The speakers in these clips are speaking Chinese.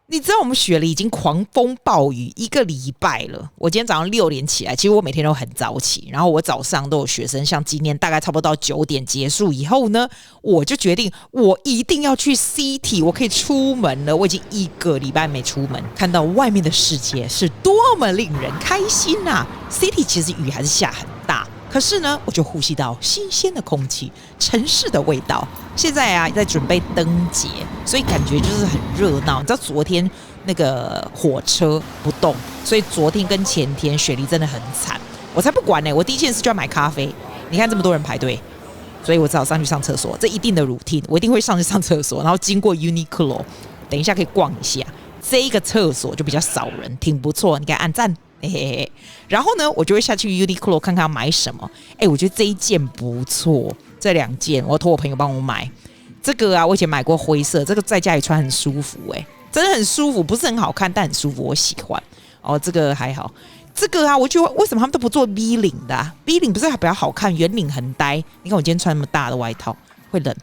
你知道我们雪梨已经狂风暴雨1个礼拜了。我今天早上6点起来，其实我每天都很早起，然后我早上都有学生，像今天大概差不多到9点结束以后呢，我就决定我一定要去 City， 我可以出门了。我已经1个礼拜没出门，看到外面的世界是多么令人开心啊！ City 其实雨还是下很大，可是呢，我就呼吸到新鲜的空气，城市的味道。现在啊，在准备灯节，所以感觉就是很热闹。你知道昨天那个火车不动，所以昨天跟前天雪梨真的很惨。我才不管呢、我第一件事就要买咖啡。你看这么多人排队，所以我只好上去上厕所，这一定的 routine， 我一定会上去上厕所，然后经过 Uniqlo， 等一下可以逛一下。这一个厕所就比较少人，挺不错，你给按赞。嘿嘿嘿，然后呢，我就会下去 Uniqlo 看看要买什么。我觉得这一件不错，这2件我托我朋友帮我买。这个啊，我以前买过灰色，这个在家里穿很舒服，真的很舒服，不是很好看，但很舒服，我喜欢。哦，这个还好。这个啊，我觉得为什么他们都不做 V 领的啊？V 领不是还比较好看，圆领很呆。你看我今天穿那么大的外套，会冷。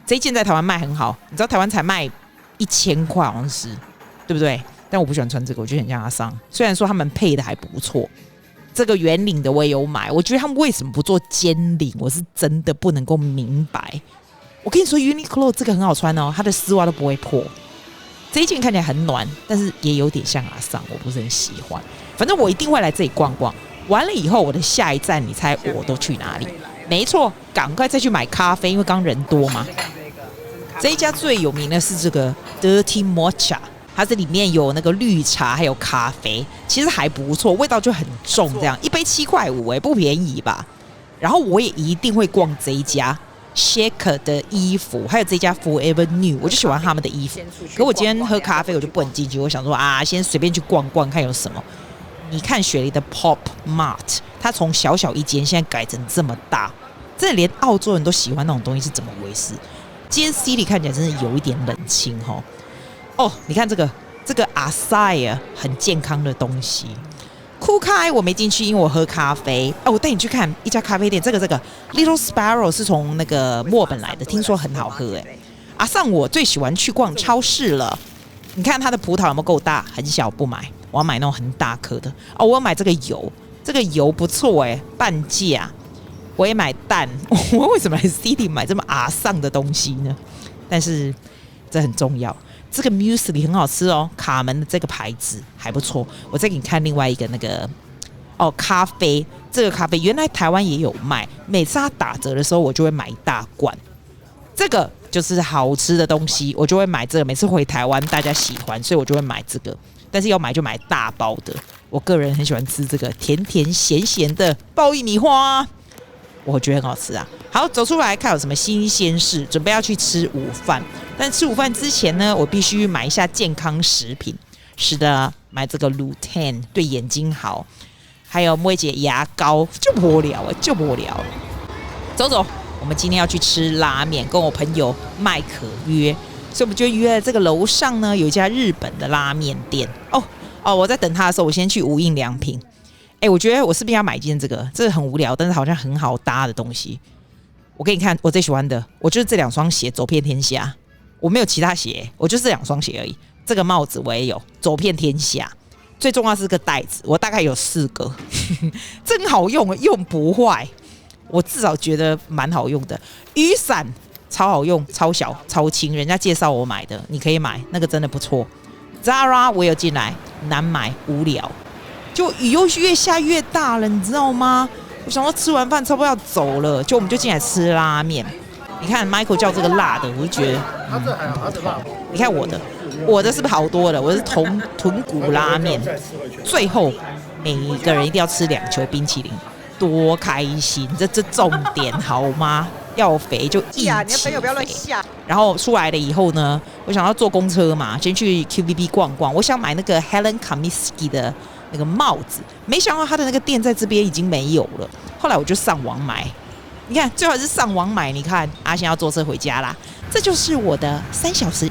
这一件在台湾卖很好，你知道台湾才卖1000块，好像是，对不对？但我不喜欢穿这个，我觉得很像阿桑。虽然说他们配的还不错，这个圆领的我也有买。我觉得他们为什么不做尖领，我是真的不能够明白。我跟你说 ，Uniqlo 这个很好穿哦，它的丝袜都不会破。这一件看起来很暖，但是也有点像阿桑，我不是很喜欢。反正我一定会来这里逛逛。完了以后，我的下一站，你猜我都去哪里？没错，赶快再去买咖啡，因为刚人多嘛。这一家最有名的是这个 Dirty Mocha。它这里面有那个绿茶，还有咖啡，其实还不错，味道就很重，这样一杯7.5块，不便宜吧？然后我也一定会逛这一家 Shaker 的衣服，还有这家 Forever New， 我就喜欢他们的衣服。可我今天喝咖啡，我就不能进去，我想说啊，先随便去逛逛看有什么。你看雪梨的 Pop Mart， 它从小小一间现在改成这么大，这连澳洲人都喜欢那种东西是怎么回事？今天 City 看起来真的有一点冷清齁。哦，你看这个阿塞啊，很健康的东西。酷咖我没进去，因为我喝咖啡。我带你去看一家咖啡店，这个 Little Sparrow 是从那个墨尔本来的，听说很好喝阿尚我最喜欢去逛超市了。你看它的葡萄有没有够大？很小不买，我要买那种很大颗的。我要买这个油，这个油不错半价。我也买蛋，我为什么来 City 买这么阿尚的东西呢？但是这很重要。这个 Muesli 很好吃哦，卡门的这个牌子还不错。我再给你看另外一个那个咖啡，这个咖啡原来台湾也有卖，每次它打折的时候我就会买一大罐。这个就是好吃的东西，我就会买这个。每次回台湾大家喜欢，所以我就会买这个。但是要买就买大包的，我个人很喜欢吃这个甜甜咸咸的爆玉米花。我觉得很好吃啊！好，走出来看有什么新鲜事，准备要去吃午饭。但吃午饭之前呢，我必须买一下健康食品。是的，买这个 Lutein 对眼睛好，还有莫姐牙膏，就无聊。走，我们今天要去吃拉面，跟我朋友麦克约，所以我们就约了这个楼上呢有一家日本的拉面店。我在等他的时候，我先去无印良品。我觉得我是不是要买一件这个很无聊，但是好像很好搭的东西。我给你看，我最喜欢的，我就是这2双鞋，走遍天下。我没有其他鞋，我就是这2双鞋而已。这个帽子我也有，走遍天下。最重要是个袋子，我大概有4个，真好用，用不坏。我至少觉得蛮好用的。雨伞超好用，超小超轻，人家介绍我买的，你可以买，那个真的不错。Zara 我有进来，难买无聊。就雨又越下越大了，你知道吗？我想说吃完饭差不多要走了，我们就进来吃拉面。你看 Michael 叫这个辣的，我就觉得你看我的是不是好多了？我是豚骨拉面。最后每一个人一定要吃2球冰淇淋，多开心！这重点好吗？要肥就一起肥。你的朋友不要乱下。然后出来了以后呢，我想要坐公车嘛，先去 QVB 逛逛。我想买那个 Helen Kaminsky 的那个帽子，没想到他的那个店在这边已经没有了。后来我就上网买，你看最好是上网买。你看阿贤要坐车回家啦，这就是我的3小时